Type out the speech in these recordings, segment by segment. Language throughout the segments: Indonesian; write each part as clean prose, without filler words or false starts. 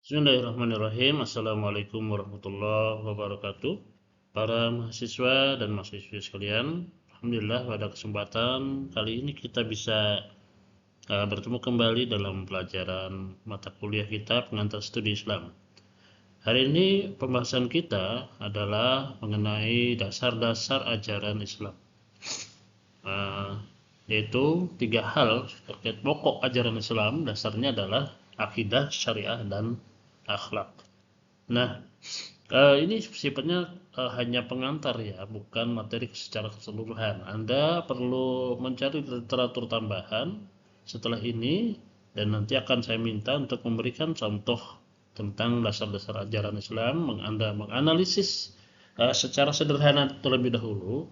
Bismillahirrahmanirrahim. Assalamualaikum warahmatullahi wabarakatuh. Para mahasiswa dan mahasiswi sekalian, alhamdulillah pada kesempatan kali ini kita bisa bertemu kembali dalam pelajaran mata kuliah kita pengantar studi Islam. Hari ini pembahasan kita adalah mengenai dasar-dasar ajaran Islam, yaitu 3 hal terkait pokok ajaran Islam. Dasarnya adalah akidah, syariah, dan akhlak. Nah, ini sifatnya hanya pengantar ya, bukan materi secara keseluruhan. Anda perlu mencari literatur tambahan setelah ini, dan nanti akan saya minta untuk memberikan contoh tentang dasar-dasar ajaran Islam. Anda menganalisis secara sederhana terlebih dahulu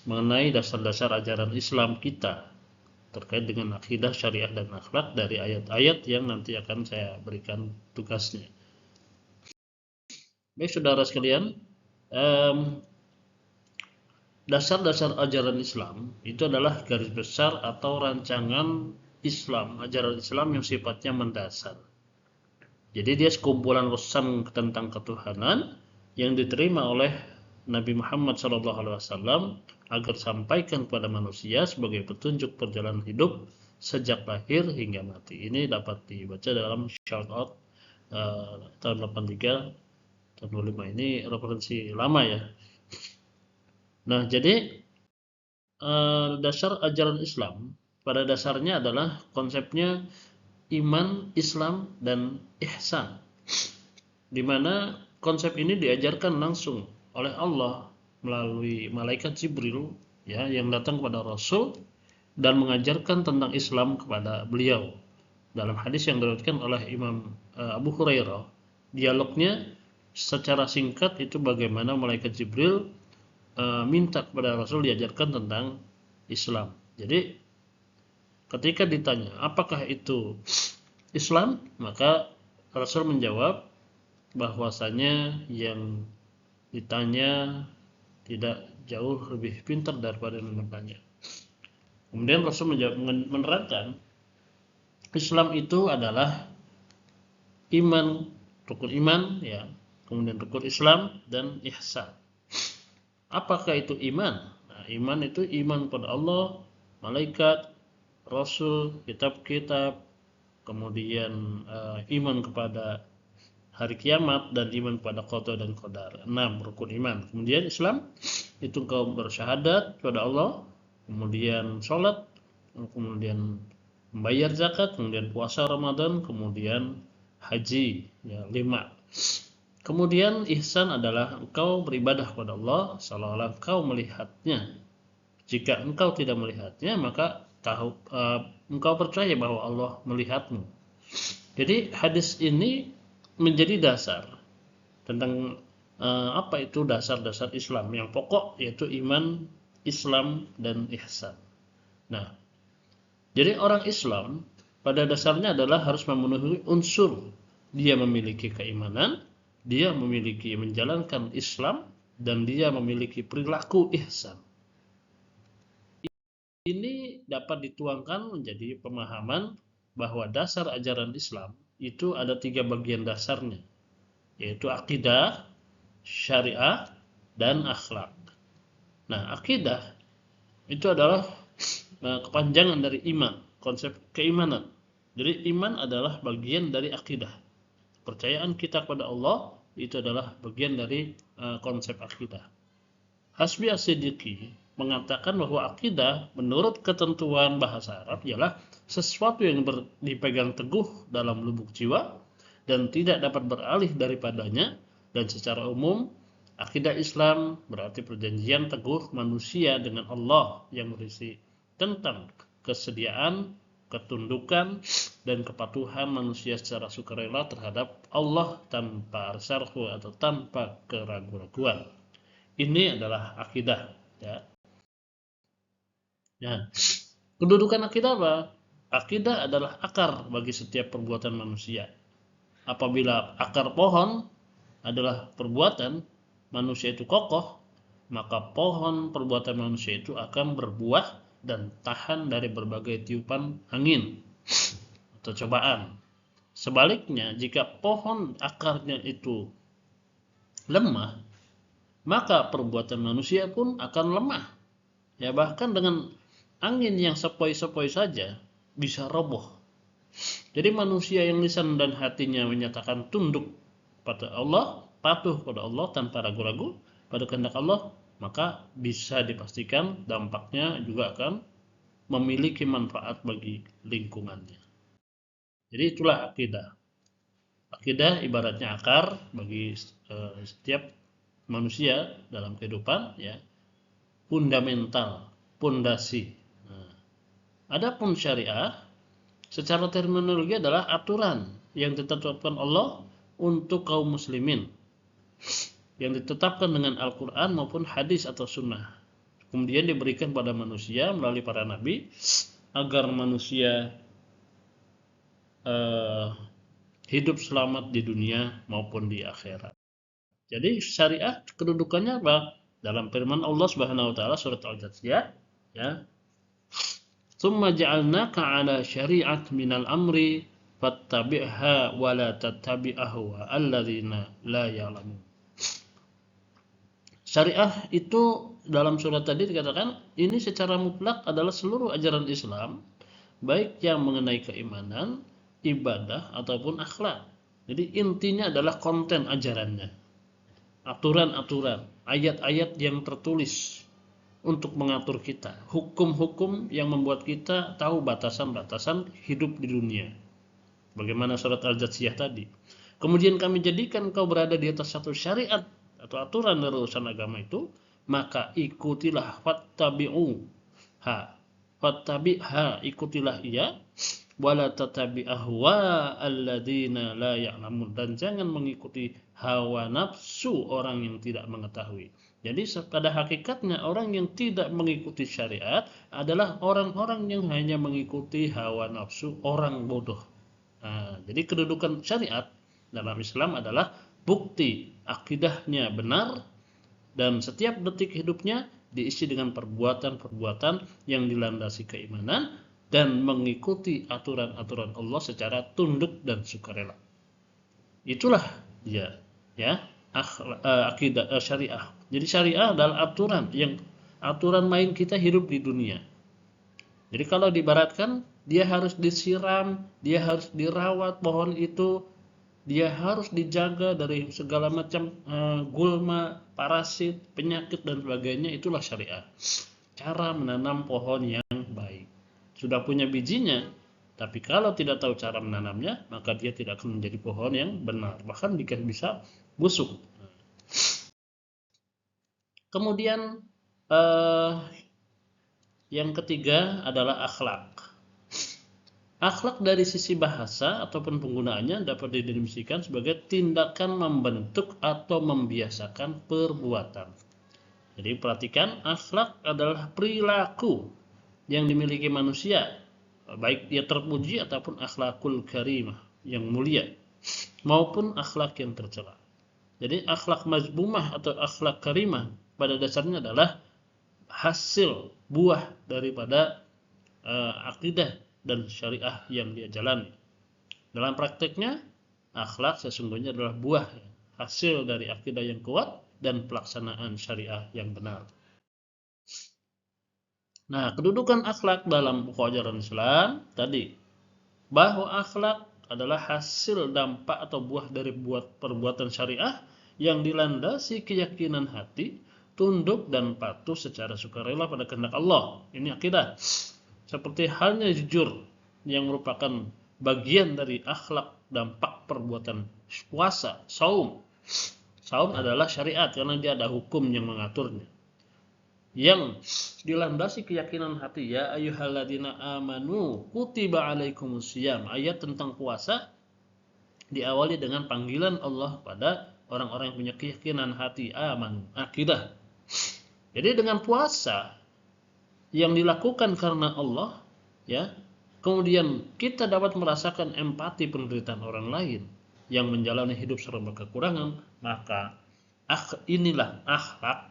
mengenai dasar-dasar ajaran Islam kita terkait dengan akidah, syariah, dan akhlak dari ayat-ayat yang nanti akan saya berikan tugasnya. Baik saudara sekalian, dasar-dasar ajaran Islam itu adalah garis besar atau rancangan Islam, ajaran Islam yang sifatnya mendasar. Jadi dia sekumpulan pesan tentang ketuhanan yang diterima oleh Nabi Muhammad SAW agar sampaikan kepada manusia sebagai petunjuk perjalanan hidup sejak lahir hingga mati. Ini dapat dibaca dalam shout out tahun 83, tahun 25. Ini referensi lama ya. Nah, jadi dasar ajaran Islam pada dasarnya adalah konsepnya iman, Islam, dan ihsan, di mana konsep ini diajarkan langsung oleh Allah melalui malaikat Jibril ya, yang datang kepada Rasul dan mengajarkan tentang Islam kepada beliau. Dalam hadis yang diriwayatkan oleh Imam Abu Hurairah, dialognya secara singkat itu bagaimana malaikat Jibril minta kepada Rasul diajarkan tentang Islam. Jadi ketika ditanya apakah itu Islam, maka Rasul menjawab bahwasanya yang ditanya tidak jauh lebih pintar daripada yang bertanya. Kemudian Rasul menerangkan Islam itu adalah iman, rukun iman ya, kemudian rukun Islam dan ihsan. Apakah itu iman? Nah, iman itu iman kepada Allah, malaikat, Rasul, kitab-kitab, kemudian iman kepada hari kiamat, dan iman kepada qada dan qadar. 6 rukun iman. Kemudian Islam itu engkau bersyahadat kepada Allah, kemudian sholat, kemudian membayar zakat, kemudian puasa Ramadan, kemudian haji ya, 5. Kemudian ihsan adalah engkau beribadah kepada Allah seolah-olah engkau melihatnya. Jika engkau tidak melihatnya, maka engkau percaya bahwa Allah melihatmu. Jadi hadis ini menjadi dasar tentang apa itu dasar-dasar Islam yang pokok, yaitu iman, Islam, dan ihsan. Nah, jadi orang Islam pada dasarnya adalah harus memenuhi unsur. Dia memiliki keimanan, dia memiliki menjalankan Islam, dan dia memiliki perilaku ihsan. Ini dapat dituangkan menjadi pemahaman bahwa dasar ajaran Islam itu ada 3 bagian dasarnya, yaitu akidah, syariah, dan akhlak. Nah, akidah itu adalah kepanjangan dari iman, konsep keimanan. Jadi iman adalah bagian dari akidah. Kepercayaan kita kepada Allah itu adalah bagian dari konsep akidah. Hasbi As-Siddiqi mengatakan bahwa akidah menurut ketentuan bahasa Arab ialah sesuatu yang dipegang teguh dalam lubuk jiwa dan tidak dapat beralih daripadanya, dan secara umum akidah Islam berarti perjanjian teguh manusia dengan Allah yang berisi tentang kesediaan, ketundukan, dan kepatuhan manusia secara sukarela terhadap Allah tanpa syarhu atau tanpa keraguan-raguan. Ini adalah akidah ya. Nah, kedudukan akidah apa? Akidah adalah akar bagi setiap perbuatan manusia. Apabila akar pohon adalah perbuatan manusia itu kokoh, maka pohon perbuatan manusia itu akan berbuah dan tahan dari berbagai tiupan angin atau cobaan. Sebaliknya, jika pohon akarnya itu lemah, maka perbuatan manusia pun akan lemah. Ya, bahkan dengan angin yang sepoi-sepoi saja bisa roboh. Jadi manusia yang lisan dan hatinya menyatakan tunduk pada Allah, patuh pada Allah tanpa ragu-ragu pada kehendak Allah, maka bisa dipastikan dampaknya juga akan memiliki manfaat bagi lingkungannya. Jadi itulah akidah. Akidah ibaratnya akar bagi setiap manusia dalam kehidupan, ya, fundamental, pondasi. Nah, adapun syariah secara terminologi adalah aturan yang ditetapkan Allah untuk kaum muslimin, yang ditetapkan dengan Al-Quran maupun hadis atau sunnah, kemudian diberikan pada manusia melalui para nabi agar manusia hidup selamat di dunia maupun di akhirat. Jadi syariah kedudukannya apa? Dalam firman Allah Subhanahu wa taala surat Al-Jathiyah, ya. Tsumma ja'alnaka 'ala syari'at minal amri fattabi'ha wa la tattabi' ahwa alladzina la ya'lamun. Syariah itu dalam surat tadi dikatakan ini secara mutlak adalah seluruh ajaran Islam, baik yang mengenai keimanan, ibadah ataupun akhlak. Jadi intinya adalah konten ajarannya, aturan-aturan, ayat-ayat yang tertulis untuk mengatur kita, hukum-hukum yang membuat kita tahu batasan-batasan hidup di dunia. Bagaimana surat Al-Jathiyah tadi. Kemudian kami jadikan kau berada di atas satu syariat atau aturan dari urusan agama itu, maka ikutilah fattabi'ha, ikutilah ia, wala tatabi ahwa alladzina la ya'lamun, dan jangan mengikuti hawa nafsu orang yang tidak mengetahui. Jadi pada hakikatnya orang yang tidak mengikuti syariat adalah orang-orang yang hanya mengikuti hawa nafsu orang bodoh. Nah, jadi kedudukan syariat dalam Islam adalah bukti akidahnya benar dan setiap detik hidupnya diisi dengan perbuatan-perbuatan yang dilandasi keimanan dan mengikuti aturan-aturan Allah secara tunduk dan sukarela. Itulah dia, ya, akidah syariah. Jadi syariah adalah aturan main kita hidup di dunia. Jadi kalau diibaratkan, dia harus disiram, dia harus dirawat pohon itu, dia harus dijaga dari segala macam gulma, parasit, penyakit dan sebagainya. Itulah syariah. Cara menanam pohon yang baik. Sudah punya bijinya, tapi kalau tidak tahu cara menanamnya, maka dia tidak akan menjadi pohon yang benar. Bahkan bisa busuk. Kemudian yang ketiga adalah akhlak. Akhlak dari sisi bahasa ataupun penggunaannya dapat didefinisikan sebagai tindakan membentuk atau membiasakan perbuatan. Jadi perhatikan, akhlak adalah perilaku yang dimiliki manusia, baik dia terpuji ataupun akhlakul karimah yang mulia, maupun akhlak yang tercela. Jadi akhlak mazmumah atau akhlak karimah pada dasarnya adalah hasil buah daripada akidah dan syariah yang dia jalani. Dalam prakteknya, akhlak sesungguhnya adalah buah hasil dari akidah yang kuat dan pelaksanaan syariah yang benar. Nah, kedudukan akhlak dalam buku ajaran Islam tadi, bahwa akhlak adalah hasil dampak atau buah dari perbuatan syariah yang dilandasi keyakinan hati, tunduk dan patuh secara sukarela pada kehendak Allah. Ini akidah. Seperti halnya jujur yang merupakan bagian dari akhlak dampak perbuatan puasa, saum. Saum adalah syariat karena dia ada hukum yang mengaturnya. Yang dilandasi keyakinan hati, ya ayyuhalladzina amanu kutiba alaikumusiyam. Ayat tentang puasa diawali dengan panggilan Allah pada orang-orang yang punya keyakinan hati, aman, akidah. Jadi dengan puasa yang dilakukan karena Allah, ya, kemudian kita dapat merasakan empati penderitaan orang lain yang menjalani hidup serba kekurangan, maka inilah akhlak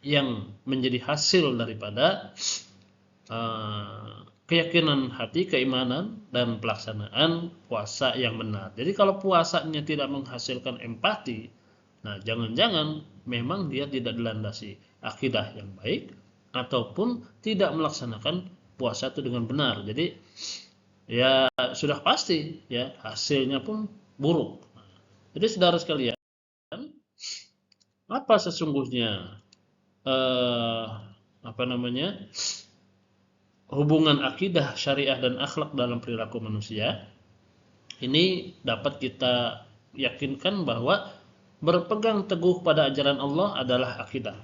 yang menjadi hasil daripada keyakinan hati, keimanan, dan pelaksanaan puasa yang benar. Jadi kalau puasanya tidak menghasilkan empati, nah jangan-jangan memang dia tidak dilandasi akidah yang baik ataupun tidak melaksanakan puasa itu dengan benar. Jadi ya sudah pasti ya hasilnya pun buruk. Jadi saudara sekalian, apa sesungguhnya eh, apa namanya hubungan akidah, syariah dan akhlak dalam perilaku manusia? Ini dapat kita yakinkan bahwa berpegang teguh pada ajaran Allah adalah akidah.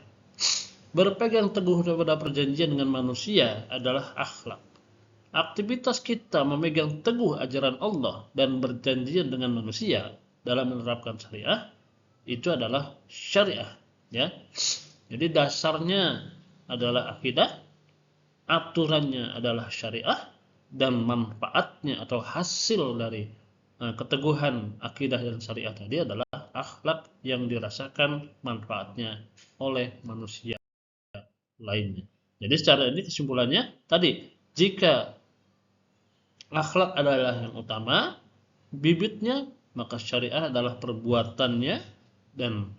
Berpegang teguh pada perjanjian dengan manusia adalah akhlak. Aktivitas kita memegang teguh ajaran Allah dan berjanjian dengan manusia dalam menerapkan syariah itu adalah syariah, ya. Jadi dasarnya adalah akidah, aturannya adalah syariah, dan manfaatnya atau hasil dari keteguhan akidah dan syariah tadi adalah akhlak yang dirasakan manfaatnya oleh manusia lainnya. Jadi secara ini kesimpulannya tadi, jika akhlak adalah yang utama, bibitnya, maka syariah adalah perbuatannya, dan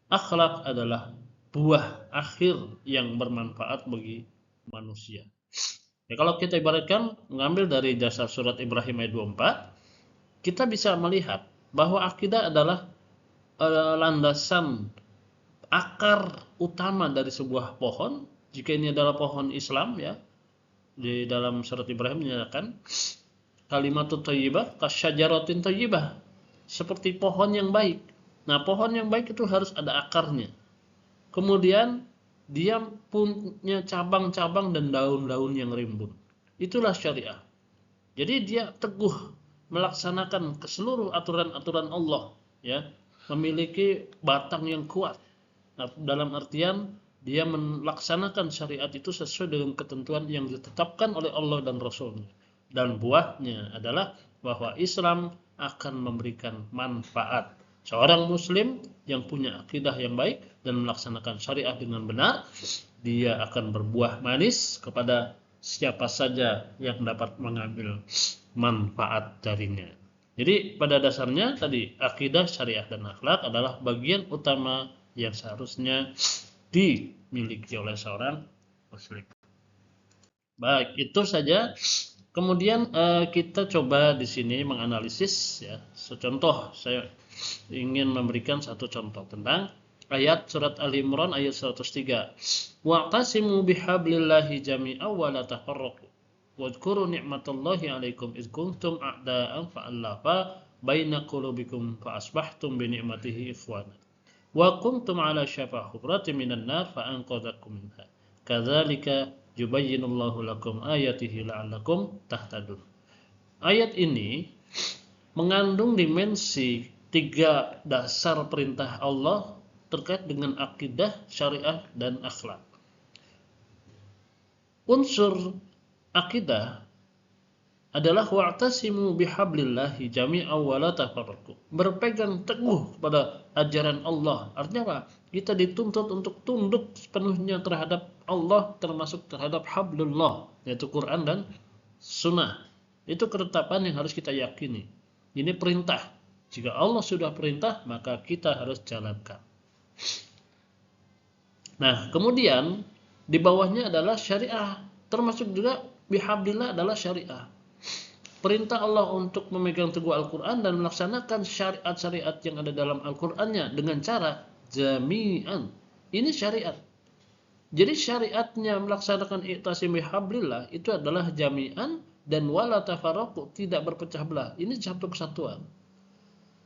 akhlak adalah buah akhir yang bermanfaat bagi manusia. Ya, kalau kita ibaratkan mengambil dari dasar surat Ibrahim ayat 24, kita bisa melihat bahwa akidah adalah landasan akar utama dari sebuah pohon. Jika ini adalah pohon Islam, ya, di dalam surat Ibrahim menyatakan kalimatut thayyibah kasyajaratin thayyibah, seperti pohon yang baik. Nah, pohon yang baik itu harus ada akarnya. Kemudian dia punya cabang-cabang dan daun-daun yang rimbun. Itulah syariah. Jadi dia teguh melaksanakan ke seluruh aturan-aturan Allah, ya, memiliki batang yang kuat. Nah, dalam artian dia melaksanakan syariat itu sesuai dengan ketentuan yang ditetapkan oleh Allah dan Rasulnya. Dan buahnya adalah bahwa Islam akan memberikan manfaat. Seorang muslim yang punya akidah yang baik dan melaksanakan syariah dengan benar, dia akan berbuah manis kepada siapa saja yang dapat mengambil manfaat darinya. Jadi pada dasarnya tadi akidah, syariah dan akhlak adalah bagian utama yang seharusnya dimiliki oleh seorang muslim. Baik, itu saja. Kemudian kita coba di sini menganalisis, ya. Secontoh, saya ingin memberikan satu contoh tentang ayat surat Al-Imran ayat 103. Wa'tasimu bihablillahi jami'an wa la tafarraqu. Wadhkuru ni'matallahi 'alaikum id kuntum a'da'an fa'alafa baina qulubikum fa asbahtum bi ni'matihi ikhwana. Wa kuntum 'ala syafa hufratin minan nar fa anqadhakum minha. Kadzalika yubayyinullahu lakum ayatihi la'allakum tahtadun. Ayat ini mengandung dimensi 3 dasar perintah Allah terkait dengan akidah, syariah, dan akhlak. Unsur akidah adalah wa'tasimu bihablillahi jami'an wa la tafarraqu. Berpegang teguh pada ajaran Allah. Artinya apa? Kita dituntut untuk tunduk sepenuhnya terhadap Allah, termasuk terhadap hablullah, yaitu Quran dan sunnah. Itu ketetapan yang harus kita yakini. Ini perintah. Jika Allah sudah perintah, maka kita harus jalankan. Nah, kemudian di bawahnya adalah syariah, termasuk juga bihablillah adalah syariah. Perintah Allah untuk memegang teguh Al-Quran dan melaksanakan syariat-syariat yang ada dalam Al-Qurannya dengan cara jami'an. Ini syariat. Jadi syariatnya melaksanakan i'tasim bihablillah itu adalah jami'an dan wala tafarraqu, tidak berpecah belah. Ini satu kesatuan.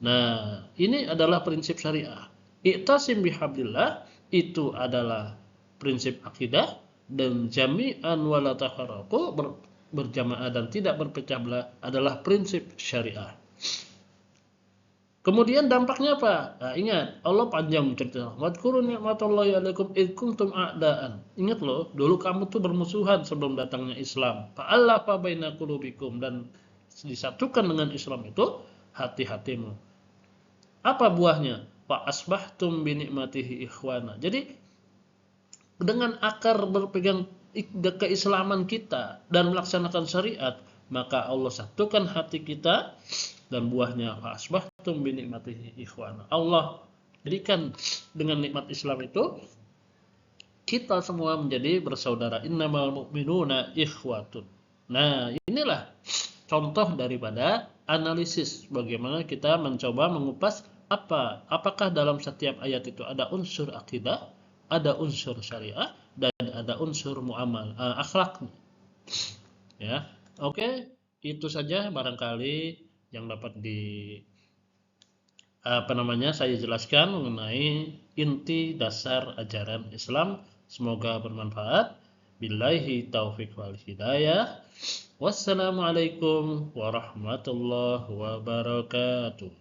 Nah, ini adalah prinsip syariah. I'tasim bihablillah itu adalah prinsip akidah, dan jami'an wala tafarraqu, berjamaah dan tidak berpecah belah, adalah prinsip syariah. Kemudian dampaknya apa? Nah, ingat, Allah panjang cerita. Wadhkuru ni'matallahi 'alaikum id kuntum a'daan. Ingat loh, dulu kamu tuh bermusuhan sebelum datangnya Islam. Fa'alafa baina qulubikum, dan disatukan dengan Islam itu hati-hatimu. Apa buahnya? Fa asbahtum bi ni'matihi ikhwana. Jadi dengan akar berpegang keislaman kita dan melaksanakan syariat, maka Allah satukan hati kita dan buahnya asbahtum bi nikmatihi ikhwana. Allah berikan dengan nikmat Islam itu kita semua menjadi bersaudara. Innamal mu'minuna ikhwatun. Nah, inilah contoh daripada analisis bagaimana kita mencoba mengupas apakah dalam setiap ayat itu ada unsur akidah, ada unsur syariah, dan ada unsur akhlak. Ya, oke, itu saja barangkali yang dapat saya jelaskan mengenai inti dasar ajaran Islam. Semoga bermanfaat. Billahi taufiq wal hidayah. Wassalamualaikum warahmatullahi wabarakatuh.